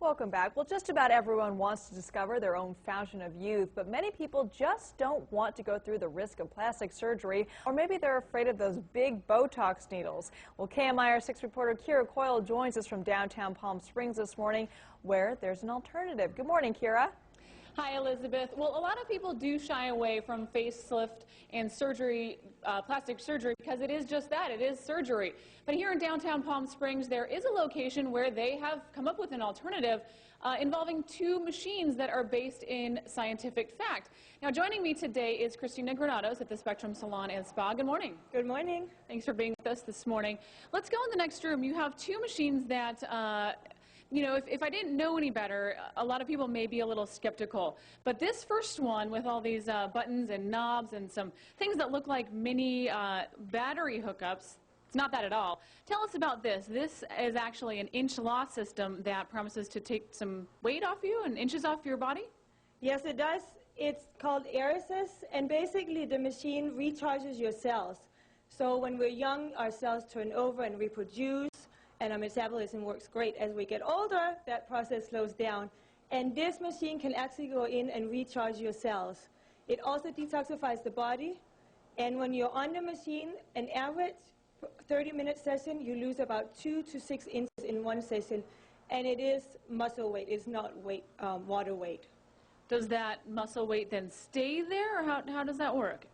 Welcome back. Well, just about everyone wants to discover their own fountain of youth, but many people just don't want to go through the risk of plastic surgery, or maybe they're afraid of those big Botox needles. Well, KMIR 6 reporter Kira Coyle joins us from downtown Palm Springs this morning, where there's an alternative. Good morning, Kira. Hi, Elizabeth. Well, a lot of people do shy away from facelift and surgery, plastic surgery, because it is just that. It is surgery. But here in downtown Palm Springs, there is a location where they have come up with an alternative involving two machines that are based in scientific fact. Now, joining me today is Christina Granados at the Spectrum Salon and Spa. Good morning. Good morning. Thanks for being with us this morning. Let's go in the next room. You have two machines that you know, if I didn't know any better, a lot of people may be a little skeptical. But this first one with all these buttons and knobs and some things that look like mini battery hookups, it's not that at all. Tell us about this. This is actually an inch loss system that promises to take some weight off you and inches off your body? Yes, it does. It's called arasys, and basically the machine recharges your cells. So when we're young, our cells turn over and reproduce, and our metabolism works great. As we get older, that process slows down. And this machine can actually go in and recharge your cells. It also detoxifies the body. And when you're on the machine, an average 30-minute session, you lose about 2 to 6 inches in one session. And it is muscle weight. It's not weight, water weight. Does that muscle weight then stay there, or how does that work?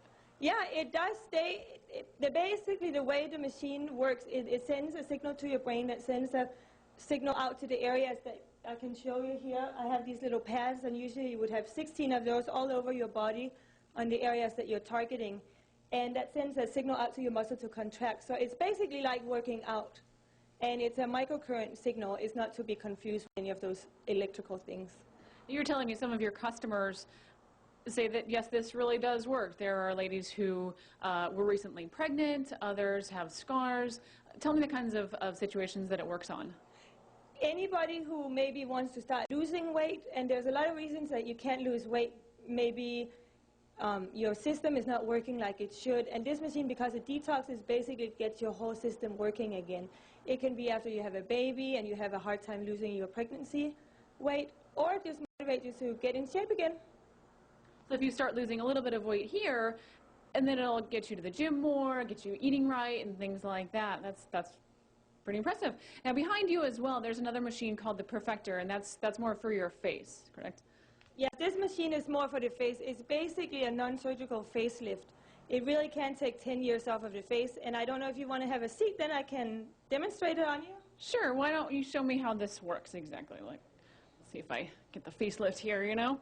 Yeah, it does stay. Basically, the way the machine works, it sends a signal to your brain that sends a signal out to the areas that I can show you here. I have these little pads, and usually you would have 16 of those all over your body on the areas that you're targeting. And that sends a signal out to your muscle to contract. So it's basically like working out. And it's a microcurrent signal. It's not to be confused with any of those electrical things. You're telling me some of your customers say that, yes, this really does work. There are ladies who were recently pregnant, others have scars. Tell me the kinds of situations that it works on. Anybody who maybe wants to start losing weight, and there's a lot of reasons that you can't lose weight. Maybe your system is not working like it should, and this machine, because it detoxes, basically gets your whole system working again. It can be after you have a baby and you have a hard time losing your pregnancy weight, or just motivate you to get in shape again. So if you start losing a little bit of weight here, and then it'll get you to the gym more, get you eating right, and things like that. That's pretty impressive. Now behind you as well, there's another machine called the Perfector, and that's more for your face, correct? Yeah, this machine is more for the face. It's basically a non-surgical facelift. It really can take 10 years off of the face, and I don't know if you want to have a seat, then I can demonstrate it on you. Sure, why don't you show me how this works exactly? Like, let's see if I get the facelift here, you know?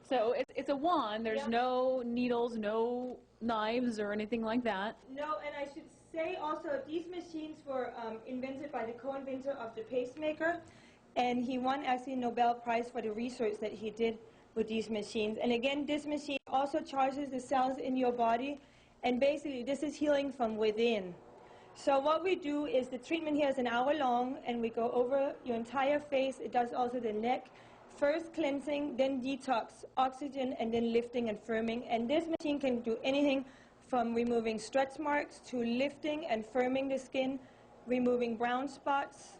So it's a wand. There's no needles, no knives or anything like that. No, and I should say also these machines were invented by the co-inventor of the pacemaker, and he won actually a Nobel Prize for the research that he did with these machines. And again, this machine also charges the cells in your body, and basically this is healing from within. So what we do is the treatment here is an hour long, and we go over your entire face. It does also the neck. First cleansing, then detox, oxygen, and then lifting and firming. And this machine can do anything from removing stretch marks to lifting and firming the skin, removing brown spots,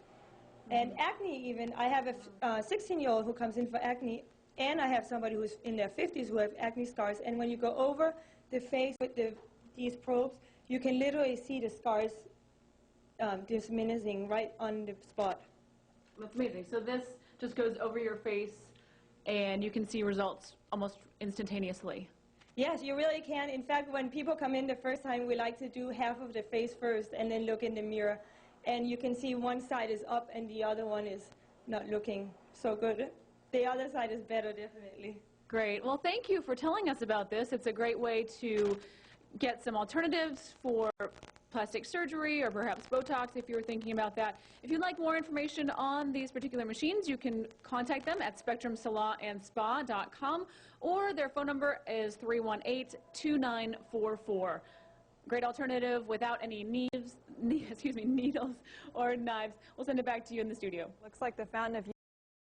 and acne even. I have a 16-year-old who comes in for acne, and I have somebody who's in their 50s who have acne scars. And when you go over the face with these probes, you can literally see the scars diminishing right on the spot. That's amazing. So this just goes over your face, and you can see results almost instantaneously. Yes, you really can. In fact, when people come in the first time, we like to do half of the face first and then look in the mirror. And you can see one side is up and the other one is not looking so good. The other side is better, definitely. Great. Well, thank you for telling us about this. It's a great way to get some alternatives for plastic surgery or perhaps Botox if you're thinking about that. If you'd like more information on these particular machines, you can contact them at spectrumsalonandspa.com, or their phone number is 318-2944. Great alternative without any needles or knives. We'll send it back to you in the studio. Looks like the fountain of